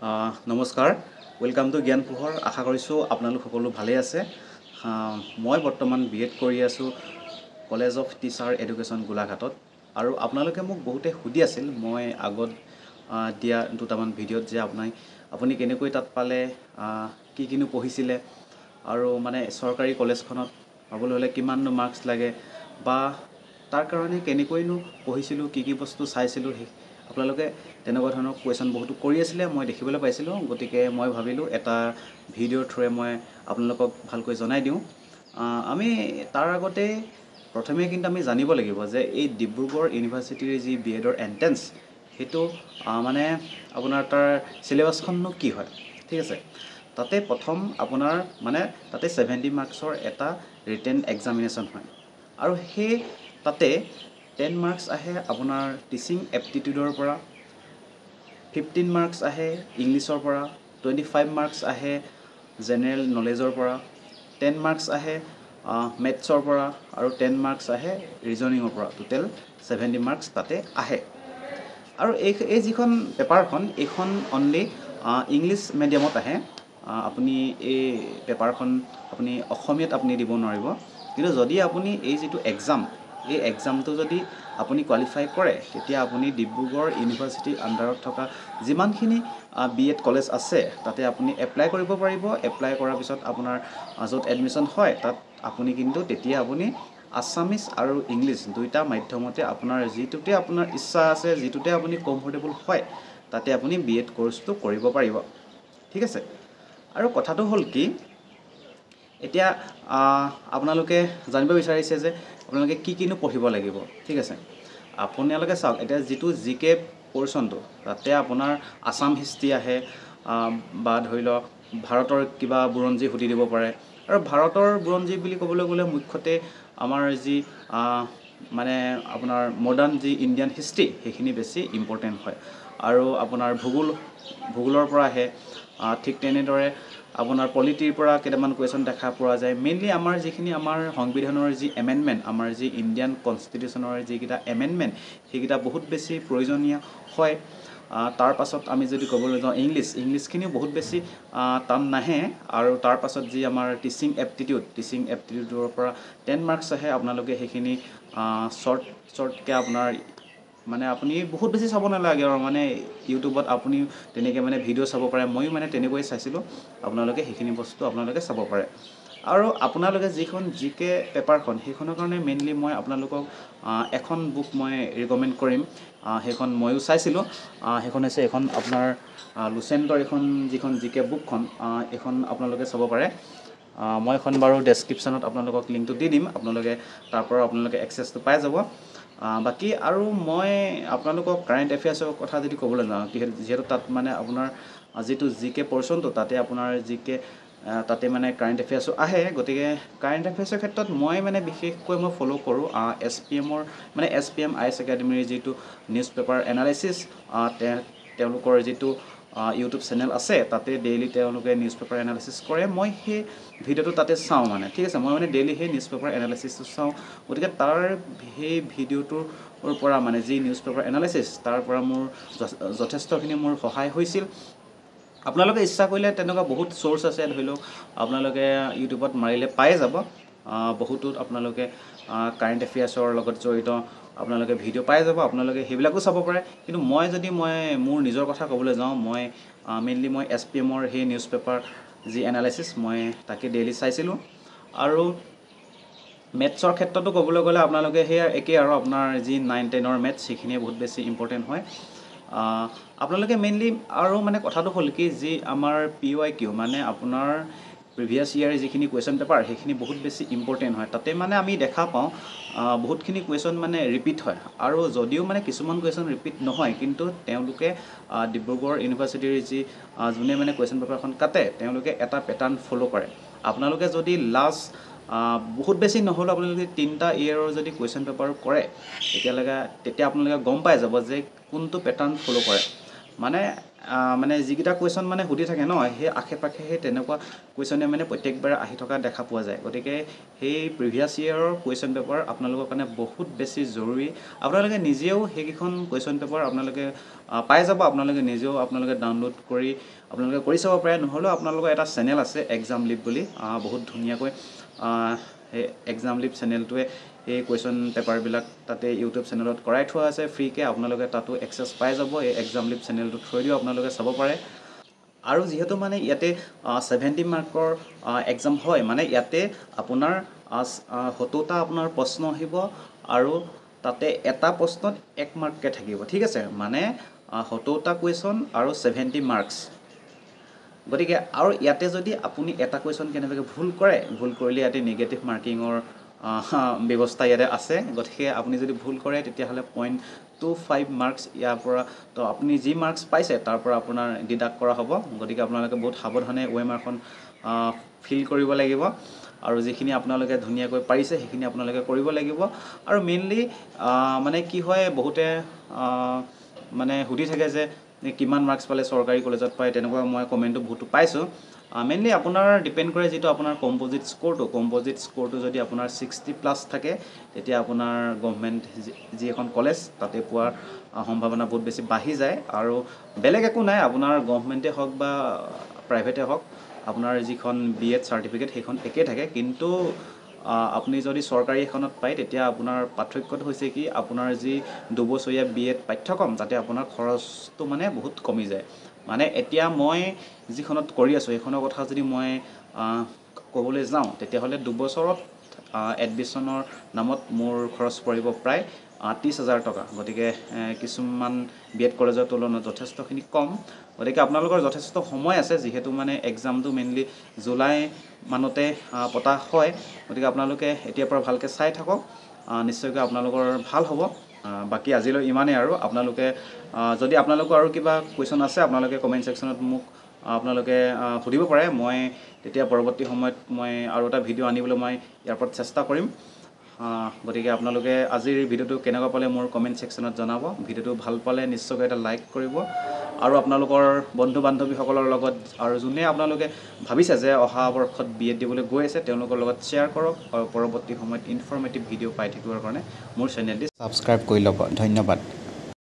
নমস্কাৰ welcome to জ্ঞান পোহৰ আশা কৰিছোঁ আপোনালোক সকলো ভালে আছে মই বৰ্তমান বিএড কৰি আছোঁ কলেজ অফ টিচাৰ এডুকেশ্যন গোলাঘাটত আৰু আপোনালোকে মোক বহুতে সুধি আছিল মই আগত দিয়া দুটামান ভিডিঅ'ত যে আপুনি কেনেকৈ তাত পালে কি কিনো পঢ়িছিলে আৰু মানে চৰকাৰী কলেজখনত পাবলৈ হ'লে কিমান মাৰ্কছ লাগে বা তাৰ কাৰণে কেনেকৈনো পঢ়িছিলোঁ কি বস্তু চাইছিলোঁ আপোনালোকে তেনেকুৱা ধৰণৰ কোৱেশ্যন বহুতো কৰি আছিলে মই দেখিবলৈ পাইছিলোঁ গতিকে মই ভাবিলোঁ এটা ভিডিঅ'ৰ থ্ৰুৱে মই আপোনালোকক ভালকৈ জনাই দিওঁ আমি তাৰ আগতে প্ৰথমে কিন্তু আমি জানিব লাগিব যে এই ডিব্ৰুগড় ইউনিভাৰ্চিটিৰ যি বিএডৰ এন্ট্ৰেন্স সেইটো মানে আপোনাৰ তাৰ সিলেবাছখননো কি হয় ঠিক আছে তাতে প্ৰথম আপোনাৰ মানে তাতে 70 মাৰ্কছৰ এটা ৰিটেন এক্সামিনেশ্যন হয় আৰু সেই তাতে 10 মাৰ্কছ আহে আপোনাৰ টিচিং এপ্টিটিউডৰ পৰা 15 মাৰ্কছ আহে ইংলিছৰ পৰা 25 মাৰ্কছ আহে জেনেৰেল নলেজৰ পৰা 10 মাৰ্কছ আহে মেথছৰ পৰা আৰু 10 মাৰ্কছ আহে ৰিজনিঙৰ পৰা টোটেল 70 মাৰ্কছ তাতে আহে আৰু এই যিখন পেপাৰখন এইখন অনলি ইংলিছ মিডিয়ামত আহে আপুনি এই পেপাৰখন আপুনি অসমীয়াত আপুনি দিব নোৱাৰিব কিন্তু যদি আপুনি এই যিটো এক্সাম এই এক্সামটো যদি আপুনি কোৱালিফাই কৰে তেতিয়া আপুনি ডিব্ৰুগড় ইউনিভাৰ্চিটিৰ আন্ডাৰত থকা যিমানখিনি বিএড কলেজ আছে তাতে আপুনি এপ্লাই কৰিব পাৰিব এপ্লাই কৰাৰ পিছত আপোনাৰ য'ত এডমিশ্যন হয় তাত আপুনি কিন্তু তেতিয়া আপুনি আছামিজ আৰু ইংলিছ দুইটা মাধ্যমতে আপোনাৰ যিটোতে আপোনাৰ ইচ্ছা আছে যিটোতে আপুনি কমফৰ্টেবল হয় তাতে আপুনি বিএড কোৰ্সটো কৰিব পাৰিব ঠিক আছে আৰু কথাটো হ'ল কি এতিয়া আপোনালোকে জানিব বিচাৰিছে যে আপোনালোকে কি কিনো পঢ়িব লাগিব ঠিক আছে আপোনালোকে চাওক এতিয়া যিটো জিকে পৰ্চনটো তাতে আপোনাৰ আসাম হিষ্ট্ৰী আহে বা ধৰি লওক ভাৰতৰ কিবা বুৰঞ্জী সুধি দিব পাৰে আৰু ভাৰতৰ বুৰঞ্জী বুলি ক'বলৈ গ'লে মুখ্যতে আমাৰ যি মানে আপোনাৰ মডাৰ্ণ যি ইণ্ডিয়ান হিষ্ট্ৰী সেইখিনি বেছি ইম্পৰ্টেণ্ট হয় আৰু আপোনাৰ ভূগোলৰ পৰা আহে ঠিক তেনেদৰে আপোনাৰ পলিটিৰ পৰা কেইটামান কুৱেশ্যন দেখা পোৱা যায় মেইনলি আমাৰ যিখিনি আমাৰ সংবিধানৰ যি এমেণ্ডমেণ্ট আমাৰ যি ইণ্ডিয়ান কনষ্টিটিউশ্যনৰ যিকেইটা এমেণ্ডমেণ্ট সেইকেইটা বহুত বেছি প্ৰয়োজনীয় হয় তাৰ পাছত আমি যদি ক'বলৈ যাওঁ ইংলিছখিনিও বহুত বেছি টান নাহে আৰু তাৰ পাছত যি আমাৰ টিচিং এপ্টিটিউডৰ পৰা 10 মাৰ্কছ আহে আপোনালোকে সেইখিনি শ্বৰ্টকৈ আপোনাৰ মানে আপুনি বহুত বেছি চাব নালাগে আৰু মানে ইউটিউবত আপুনি তেনেকৈ মানে ভিডিঅ' চাব পাৰে ময়ো মানে তেনেকৈ চাইছিলোঁ আপোনালোকে সেইখিনি বস্তু আপোনালোকে চাব পাৰে আৰু আপোনালোকে যিখন জিকে পেপাৰখন সেইখনৰ কাৰণে মেইনলি মই আপোনালোকক এখন বুক মই ৰিকমেণ্ড কৰিম সেইখন ময়ো চাইছিলোঁ সেইখন হৈছে এখন আপোনাৰ লুচেণ্টৰ এখন যিখন জিকে বুকখন এইখন আপোনালোকে চাব পাৰে মই এখন বাৰু ডেছক্ৰিপশ্যনত আপোনালোকক লিংকটো দি দিম আপোনালোকে তাৰ পৰা আপোনালোকে এক্সেছটো পাই যাব বাকি আৰু মই আপোনালোকক কাৰেণ্ট এফেয়াৰ্ছৰ কথা যদি ক'বলৈ যাওঁ যিহেতু তাত মানে আপোনাৰ যিটো জিকে পৰ্চনটো তাতে আপোনাৰ জিকে তাতে মানে কাৰেণ্ট এফেয়াৰ্ছো আহে গতিকে কাৰেণ্ট এফেয়াৰ্ছৰ ক্ষেত্ৰত মই মানে বিশেষকৈ মই ফ'ল' কৰোঁ SPM IS একাডেমীৰ যিটো নিউজ পেপাৰ এনালাইচিছ তেওঁলোকৰ যিটো ইউটিউব চেনেল আছে তাতে ডেইলি তেওঁলোকে নিউজ পেপাৰ এনালাইচিছ কৰে মই সেই ভিডিঅ'টো তাতে চাওঁ মানে ঠিক আছে মই মানে ডেইলি সেই নিউজ পেপাৰ এনালাইচিছটো চাওঁ গতিকে তাৰ সেই ভিডিঅ'টোৰ পৰা মানে যি নিউজ পেপাৰ এনালাইচিছ তাৰ পৰা মোৰ যথেষ্টখিনি মোৰ সহায় হৈছিল আপোনালোকে ইচ্ছা কৰিলে তেনেকুৱা বহুত সোৰ্স আছে ধৰি লওক আপোনালোকে ইউটিউবত মাৰিলে পাই যাব বহুতত আপোনালোকে কাৰেণ্ট এফেয়াৰ্ছৰ লগত জড়িত আপোনালোকে ভিডিঅ' পাই যাব আপোনালোকে সেইবিলাকো চাব পাৰে কিন্তু মই মোৰ নিজৰ কথা ক'বলৈ যাওঁ মই মেইনলি মই SPMৰ সেই নিউজ পেপাৰ যি এনালাইচিছ মই তাকে ডেইলি চাইছিলোঁ আৰু মেথছৰ ক্ষেত্ৰতো ক'বলৈ গ'লে আপোনালোকে সেয়া একেই আৰু আপোনাৰ যি 9-10ৰ মেথছ সেইখিনিয়ে বহুত বেছি ইম্পৰ্টেণ্ট হয় আপোনালোকে মেইনলি আৰু মানে কথাটো হ'ল কি যি আমাৰ PYQ মানে আপোনাৰ প্ৰিভিয়াছ ইয়াৰ যিখিনি কুৱেশ্যন পেপাৰ সেইখিনি বহুত বেছি ইম্পৰ্টেণ্ট হয় তাতে মানে আমি দেখা পাওঁ বহুতখিনি কুৱেশ্যন মানে ৰিপিট হয় আৰু যদিও মানে কিছুমান কুৱেশ্যন ৰিপিট নহয় কিন্তু তেওঁলোকে ডিব্ৰুগড় ইউনিভাৰ্চিটিৰ যি যোনে মানে কুৱেশ্যন পেপাৰখন কাটে তেওঁলোকে এটা পেটাৰ্ণ ফ'ল' কৰে আপোনালোকে যদি লাষ্ট বহুত বেছি নহ'লে আপোনালোকে 3টা ইয়েৰৰ যদি কুৱেশ্যন পেপাৰ কৰে তেতিয়া আপোনালোকে গম পাই যাব যে কোনটো পেটাৰ্ণ ফ'ল' কৰে মানে মানে যিকেইটা কুৱেশ্যন মানে সুধি থাকে ন সেই আশে পাশে সেই তেনেকুৱা কুৱেশ্যনে মানে প্ৰত্যেকবাৰে আহি থকা দেখা পোৱা যায় গতিকে সেই প্ৰিভিয়াছ ইয়েৰৰ কুৱেশ্যন পেপাৰ আপোনালোকৰ কাৰণে বহুত বেছি জৰুৰী আপোনালোকে নিজেও সেইকেইখন কুৱেশ্যন পেপাৰ আপোনালোকে পাই যাব আপোনালোকে নিজেও আপোনালোকে ডাউনলোড কৰি আপোনালোকে কৰি চাব পাৰে নহ'লেও আপোনালোকৰ এটা চেনেল আছে এক্সাম লিপ বুলি বহুত ধুনীয়াকৈ সেই এক্সাম লিপ চেনেলটোৱে এই কুৱেশ্যন পেপাৰবিলাক তাতে ইউটিউব চেনেলত কৰাই থোৱা আছে ফ্ৰীকৈ আপোনালোকে তাতো এক্সেছ পাই যাব এই এক্সাম লিপ চেনেলটো থৈ দিও আপোনালোকে চাব পাৰে আৰু যিহেতু মানে ইয়াতে 70 মাৰ্কৰ এক্সাম হয় মানে ইয়াতে আপোনাৰ 70টা আপোনাৰ প্ৰশ্ন আহিব আৰু তাতে এটা প্ৰশ্নত 1 মাৰ্ককৈ থাকিব ঠিক আছে মানে 70টা কুৱেশ্যন আৰু 70 মাৰ্কছ গতিকে আৰু ইয়াতে যদি আপুনি এটা কুৱেশ্যন কেনেবাকৈ ভুল কৰিলে ইয়াতে নিগেটিভ মাৰ্কিঙৰ ব্যৱস্থা ইয়াতে আছে গতিকে আপুনি যদি ভুল কৰে তেতিয়াহ'লে 0.25 মাৰ্কছ ইয়াৰ পৰা তো আপুনি যি মাৰ্কছ পাইছে তাৰ পৰা আপোনাৰ ডিডাক্ট কৰা হ'ব গতিকে আপোনালোকে বহুত সাৱধানে OMRখন ফিল কৰিব লাগিব আৰু যিখিনি আপোনালোকে ধুনীয়াকৈ পাৰিছে সেইখিনি আপোনালোকে কৰিব লাগিব আৰু মেইনলি মানে কি হয় বহুতে মানে সুধি থাকে যে কিমান মাৰ্কছ পালে চৰকাৰী কলেজত পায় তেনেকুৱা মই কমেণ্টটো বহুতো পাইছোঁ মেইনলি আপোনাৰ ডিপেণ্ড কৰে যিটো আপোনাৰ কম্প'জিট স্ক'ৰটো যদি আপোনাৰ 60+ থাকে তেতিয়া আপোনাৰ গভৰ্ণমেণ্ট যি এখন কলেজ তাতে পোৱাৰ সম্ভাৱনা বহুত বেছি বাঢ়ি যায় আৰু বেলেগ একো নাই আপোনাৰ গভৰ্ণমেণ্টে হওক বা প্ৰাইভেটে হওক আপোনাৰ যিখন B.Ed চাৰ্টিফিকেট সেইখন একেই থাকে কিন্তু আপুনি যদি চৰকাৰী এখনত পায় তেতিয়া আপোনাৰ পাৰ্থক্যটো হৈছে কি আপোনাৰ যি দুবছৰীয়া B.Ed পাঠ্যক্ৰম তাতে আপোনাৰ খৰচটো মানে বহুত কমি যায় মানে এতিয়া মই যিখনত কৰি আছোঁ সেইখনৰ কথা যদি মই ক'বলৈ যাওঁ তেতিয়াহ'লে দুবছৰত এডমিশ্যনৰ নামত মোৰ খৰচ পৰিব প্ৰায় 30,000 টকা গতিকে কিছুমান B.Ed কলেজৰ তুলনাত যথেষ্টখিনি কম গতিকে আপোনালোকৰ যথেষ্ট সময় আছে যিহেতু মানে এক্সামটো মেইনলি জুলাই মানতে পতা হয় গতিকে আপোনালোকে এতিয়াৰ পৰা ভালকৈ চাই থাকক নিশ্চয়কৈ আপোনালোকৰ ভাল হ'ব বাকী আজিলৈ ইমানেই আৰু আপোনালোকে যদি আপোনালোকৰ আৰু কিবা কুৱেশ্যন আছে আপোনালোকে কমেণ্ট ছেকশ্যনত মোক আপোনালোকে সুধিব পাৰে মই তেতিয়া পৰৱৰ্তী সময়ত মই আৰু এটা ভিডিঅ' আনিবলৈ মই ইয়াৰ ওপৰত চেষ্টা কৰিম গতিকে আপোনালোকে আজিৰ ভিডিঅ'টো কেনেকুৱা পালে মোৰ কমেণ্ট ছেকশ্যনত জনাব ভিডিঅ'টো ভাল পালে নিশ্চয়কৈ এটা লাইক কৰিব আৰু আপোনালোকৰ বন্ধু বান্ধৱীসকলৰ লগত আৰু যোনে আপোনালোকে ভাবিছে যে অহা বৰ্ষত B.Ed দিবলৈ গৈ আছে তেওঁলোকৰ লগত শ্বেয়াৰ কৰক আৰু পৰৱৰ্তী সময়ত ইনফৰ্মেটিভ ভিডিঅ' পাই থাকিবৰ কাৰণে মোৰ চেনেলটি ছাবস্ক্ৰাইব কৰি ল'ব ধন্যবাদ